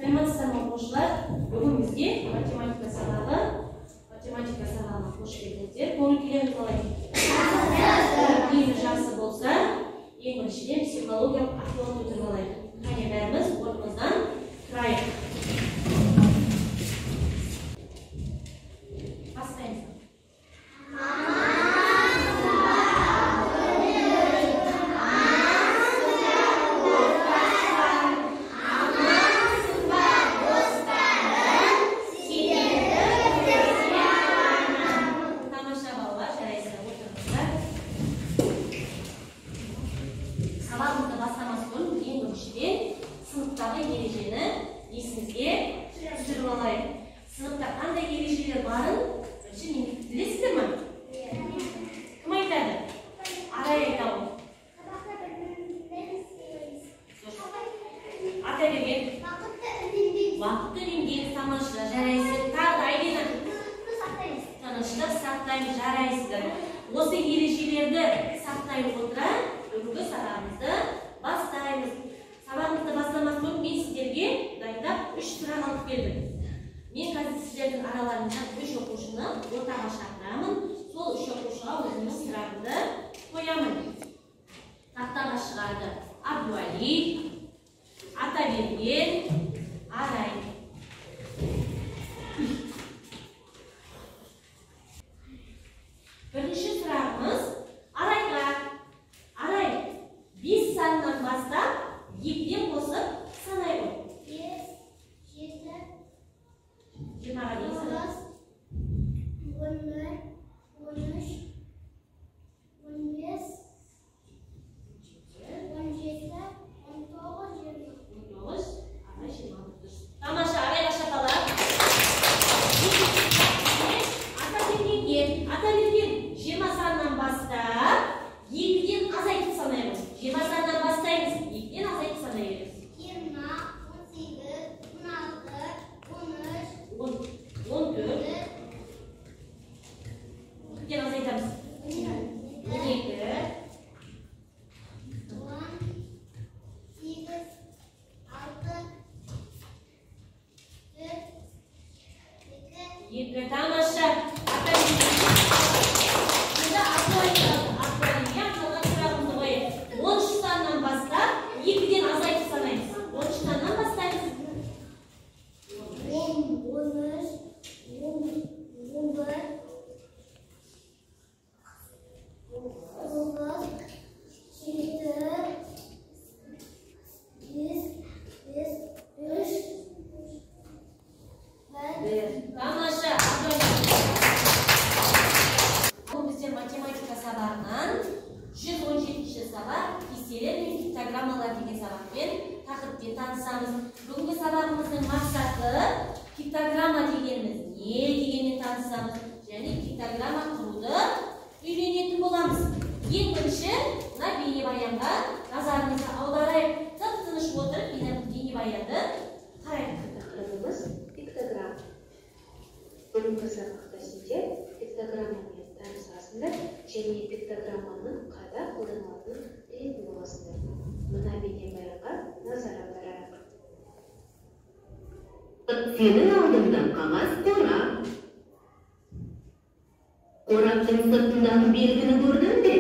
Саламатсыздарбы оқушылар? Бүгін бізде математика сабағына қош келдіңіздер. Көңіл-күйлеріңіз қалай? Көңіліңіз жақсы болса, ең біріншіден психологиялық ахуалды көтеріп алайық. Қане бәріміз орнымыздан тұрайық. Бастаймыз. Сабағымызды бастамас бұрын ең біріншіден сыныптағы ережені есіңізге түсіріп алайық. Сыныпта қандай ережелер барын бірінші білесіздер ме? Кім айтады? Арай айтады. Ата берген. Уақытты үнемдейміз, тамаша, жарайсыз. Тағы Айдина. Тыныштық сақтаймыз, жарайсыздар. Осы ережелерді сақтай отыра бүгінгі сабағымызды бастаймыз. Сабағымызды бастамас бұрын мен сіздерге дайындап 3 сұрақ алып келдім. Мен қазір сіздердің араларыңыздан 3 оқушыны ортаға шақырамын. Сол 3 оқушыға өзімнің сұрағымды қоямын. Тақтаға шығарды Абдуали, Атаберген, Арай. Бірінші сұрағымыз Арайға. Арай, 5 санынан бастап 2-ден қосып санай ғой. 5, 7, 20-ға дейін санай. 11, 13, 15, 17, 19, 20. Тамаша, Арайға шапалар. Атаберген 20 санынан бастап 2-ден азайтып санаймыз. 20 санынан бастаймыз, 2-ден азайтып санай береміз. 20, 18, 16, 13, 14. 2-ден азайтамыз. 12, 2, тамаша. Математика сабағынан 117-ші сабақ кестелер мен пиктограммалар деген сабақпен тақырыппен танысамыз. Бүгінгі сабағымыздың мақсаты пиктограмма дегеніміз не дегенмен танысамыз және пиктограмма құруды үйренетін боламыз. Ең бірінші мына бейнебаянға назарымызды аударайық. Тып-тыныш отырып бейнебаянды қарайық. Тақырыбымыз пиктограмма. Бүгінгі сабақта сіздер пиктограммамен танысасыңдар және пиктограмманың қайда қолданылатынын білетін боласыңдар. Мына бейнебаянға назар аударайық. Сенің алдыңда қағаз қорап. Қораптың сыртындағы белгіні көрдің бе?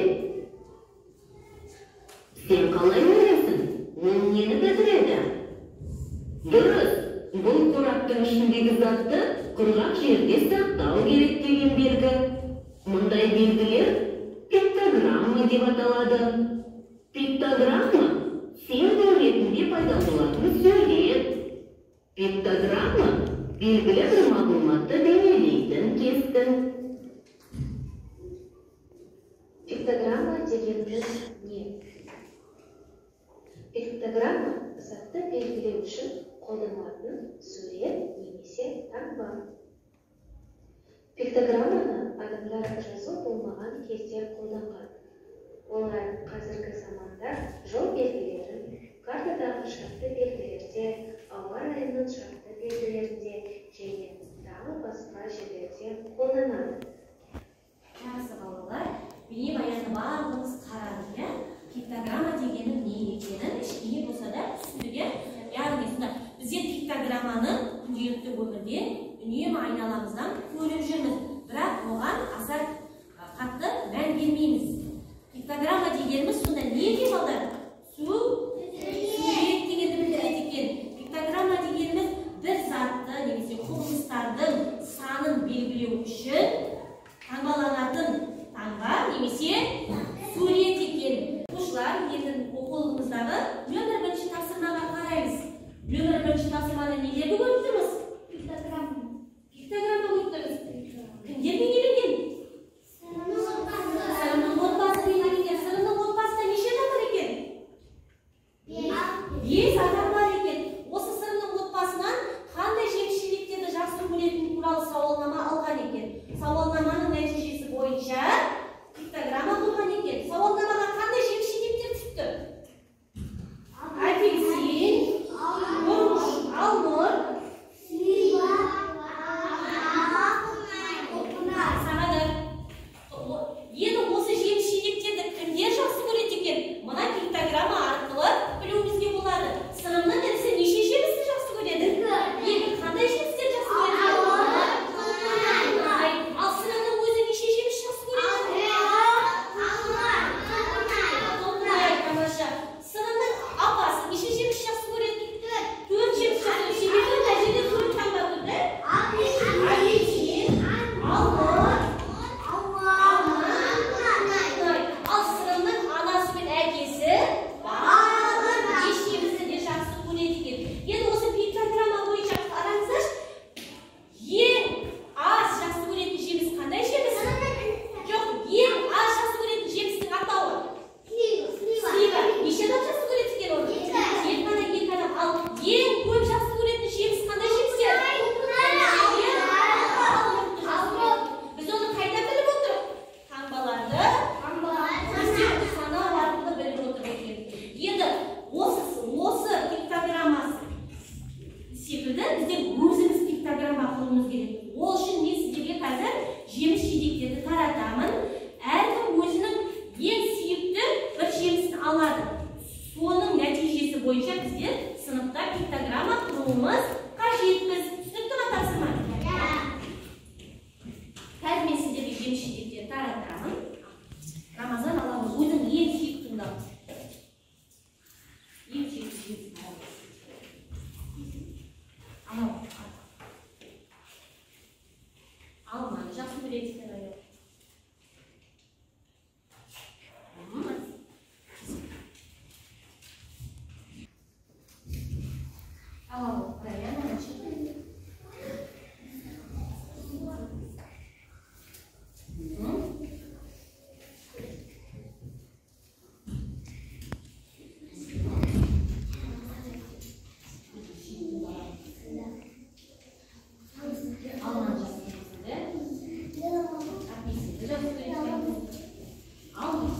Сен қалай ойлайсың? Ол нені білдіреді? Дұрыс, бұл қораптың ішіндегі затты құрғақ жерде сақтау керек деген белгі. Мұндай белгілер пиктограмма деп аталады. Пиктограмма символ ретінде пайдаланылатын сурет. Пиктограмма белгілі бір мағлұматты бейнелейтін кескін. Пиктограмма дегеніміз не? Пиктограмма затты белгілеу үшін қолданылатын сурет немесе таңба. Пиктограмманы адамдар жазу болмаған кезде қолданған. Олар қазіргі заманда жол белгілерін, картадағы шартты белгілерде, ауа райының шартты белгілерінде және тағы басқа жерлерде қолданады. Жақсы балалар, бейнебаянды барлығымыз қарадық, иә? Пиктограмма дегеннің не екенін кішкене болса да түсіндік, иә? Яғни бізде пиктограмма пиктограмманы күнделікті өмірде үнемі айналамыздан көріп жүрміз, бірақ оған аса қатты мән бермейміз. Пиктограмма дегеніміз сонда не деп алды? Сурет дегенді білдіреді екен. Пиктограмма дегеніміз бір затты немесе құбылыстардың санын белгілеу үшін таңбаланатын таңба немесе сурет екен. Оқушылар, енді оқулығымыздағы нөмір 1 тапсырмаға қараймыз. Нөмір 1 тапсырмада нелерді көріп тұрмыз? Пиктограмма көріп тұрмыз. Кімдер бейнеленген? Сырымның отбасы бейнеленген. Сырымның отбасында неше адам бар екен? 5 адам бар екен. Осы сырымның отбасынан қандай жеміс-жидектерді жақсы көретіні туралы сауалнама алған екен. Сауалнаманың нәтижесі бойынша пиктограмма құрған екен. Сауалнамаға қандай жеміс-жидектер түсті? Апельсин, бұрыш, алмұрт, сағадыр. Енді осы жеміс-жидектерді кімдер жақсы көреді екен? Мына пиктограмма арқылы білуімізге болады. Сырымның інісі неше жемісті жақсы көреді? Енді қандай жемістер жақсы көреді? Ал сырымның өзі неше жеміс жақсы көреді? Тамаша. Сырымның апасы неше жеміс жақсы көреді? 4 жеміс жақсы көреді. Себебі мына жерде 4 таңба тұрды. Апельсин, алмұрт, ал сырымның анасы мен әкесі еш жемісті де жақсы көреді екен. Енді осы пиктограмма бойынша қараңыздаршы. Ең аз жақсы көретін жеміс қандай жеміс? Жоқ, ең аз жақсы көретін жемістің атауы? Слива. Неше адам жақсы көреді екен оны? Екі адам. Ал ең көп жақсы көретін жеміс қандай жемістер? Біз оны қайда біліп отырмыз? Таңбаларды санау арқылы біліп отырмыз. Енді осы пиктограммасы секілді біздер өзіміз пиктограмма құруымыз керек. Ол үшін мен сіздерге қазір жеміс-жидектерді таратамын. Әркім өзінің ең сүйікті бір жемісін алады. Соның нәтижесі бойынша біздер сыныпта пиктограмма құруымыз қажетпіз. Түсінікті ме тапсырма? Қазір мен сіздерге жеміс-жидектерді таратамын. Рамазан аламыз. Өзің ең сүйіктіңді ал. Ең сүйікті жемісін ал. Алманы жақсы көресіздер аяқ. Ал, Раяна, начинай. Алманы жақсы көресіздер. Апельсинді жақсы көресіздер. Алманы.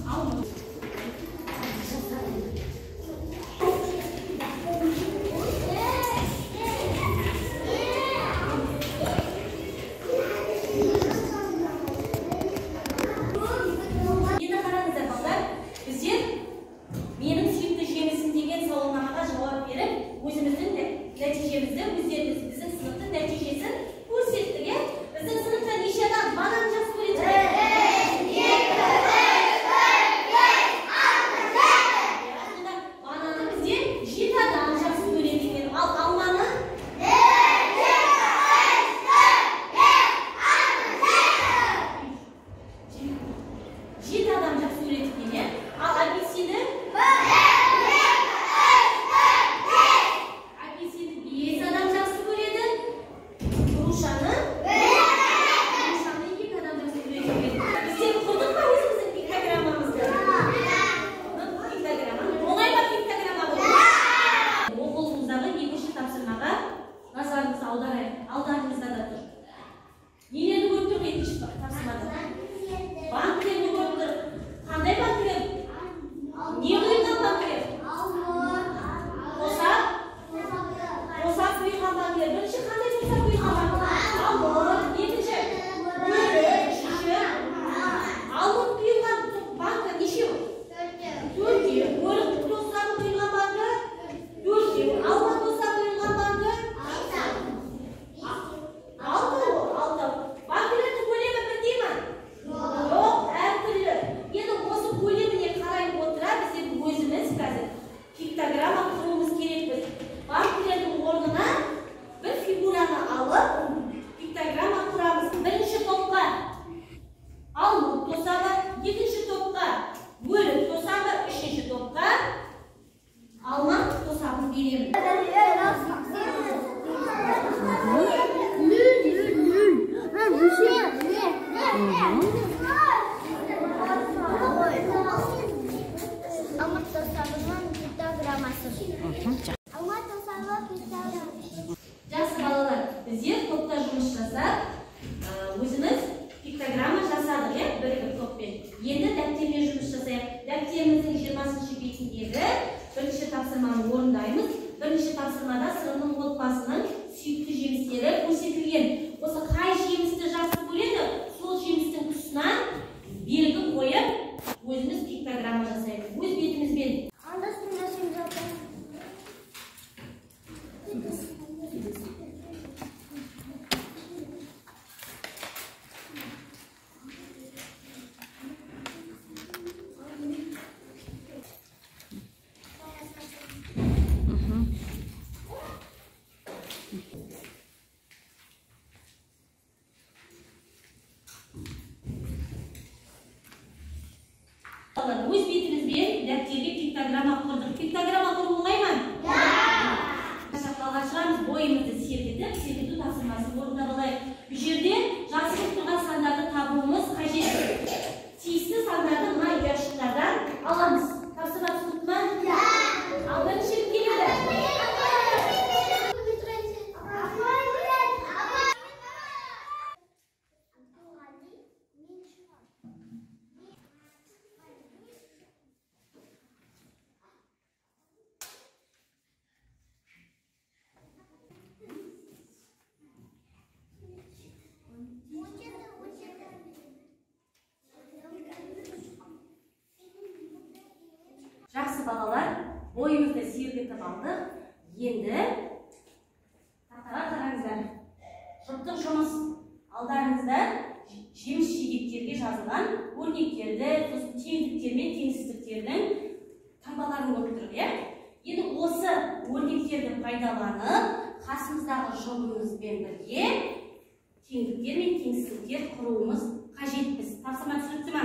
Нәтижемізді біздің сыныптың нәтижесін көрсеттік. Біздің сыныпта неше адам банан жақсы көреді? Бананы бізде 7 адам жақсы көреді екен. Ал алманы? 7 адам жақсы көреді екен. Ал апельсинді? Алдарыңызда да тұр. Нелерді көріп тұр екінші тапсырмада? Банкілерді көріп тұр. Қандай банкілер? Не құйылған банкілер? Қосақ құйылған банкілер. Бірінші қандай қосақ құйылған банкілер? Алмұрт. Екінші? Өрік. Үшінші? Алмұрт құйылған банкі нешеу? 4-еу. Өрік қосақ құйылған банкі? 4-еу. Алмұрт қосақ құйылған банкі? беремін. Жақсы балалар, біздер топта жұмыс жасап, өзіміз пиктограмма жасадық, бірігіп топпен. Енді дәптермен жұмыс жасайық. Дәптеріміздің 20-шы бетіндегі бірінші тапсырманы орындаймыз. Бірінші тапсырмада сырымның отбасының сүйікті жемістері көрсетілген. Осы қай жемісті жақсы көреді, сол жемістің тұсына белгі қойып, өзіміз пиктограмма жасаймыз. Өз бетімізбен. Өз бетімізбен дәптерге пиктограмма құрдық. Пиктограмма құру оңай ма? Шақпалға шығамыз, бойымызды сергіту тапсырмасын орындап алайық. Бұл жерде жасырып тұрған сандарды табуымыз қажет. Тиісті сандарды мына ұяшықтардан аламыз. Тапсырма түсінікті ма? Ал бірінші келеді. Жақсы балалар, бойымызды сергітіп алдық. Енді тақтаға қараңыздар. Жұптық жұмыс алдарыңызда жеміс-жидектерге жазылған өрнектерді, теңдіктер мен теңсіздіктердің таңбаларын көріп тұрық. Енді осы өрнектерді пайдаланып, қасымыздағы жұбымызбен бірге теңдіктер мен теңсіздіктер құруымыз қажетпіз. Тапсырма түсінікті ма?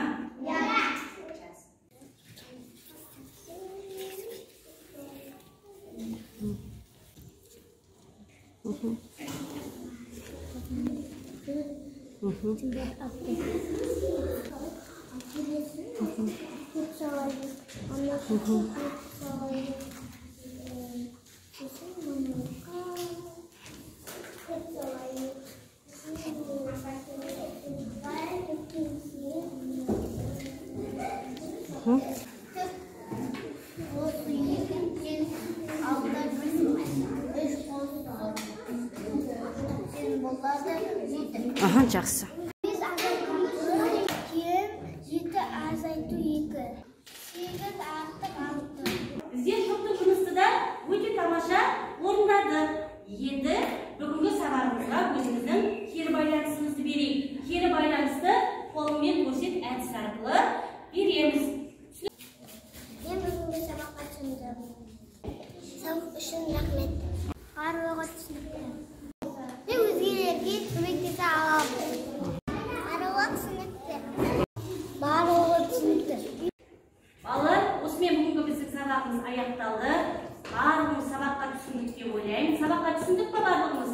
Жақсы. Біздер жұптық жұмысты да өте тамаша орындадық. Енді бүгінгі сабағымызға өзіміздің кері байланысымызды берейік. Кері байланысты қолымен көрсет әдіс арқылы береміз. Мен бүгінгі сабаққа түсіндім. Сабақ үшін рахмет. Барлығы түсінікті. Мен өзгелерге көмектесе аламын. Барлығы түсінікті. Барлығы түсінікті. Балалар, осымен бүгінгі біздің сабағымыз аяқталды. Барлығымыз сабаққа түсіндік деп ойлаймын. Сабаққа түсіндік пе барлығымыз?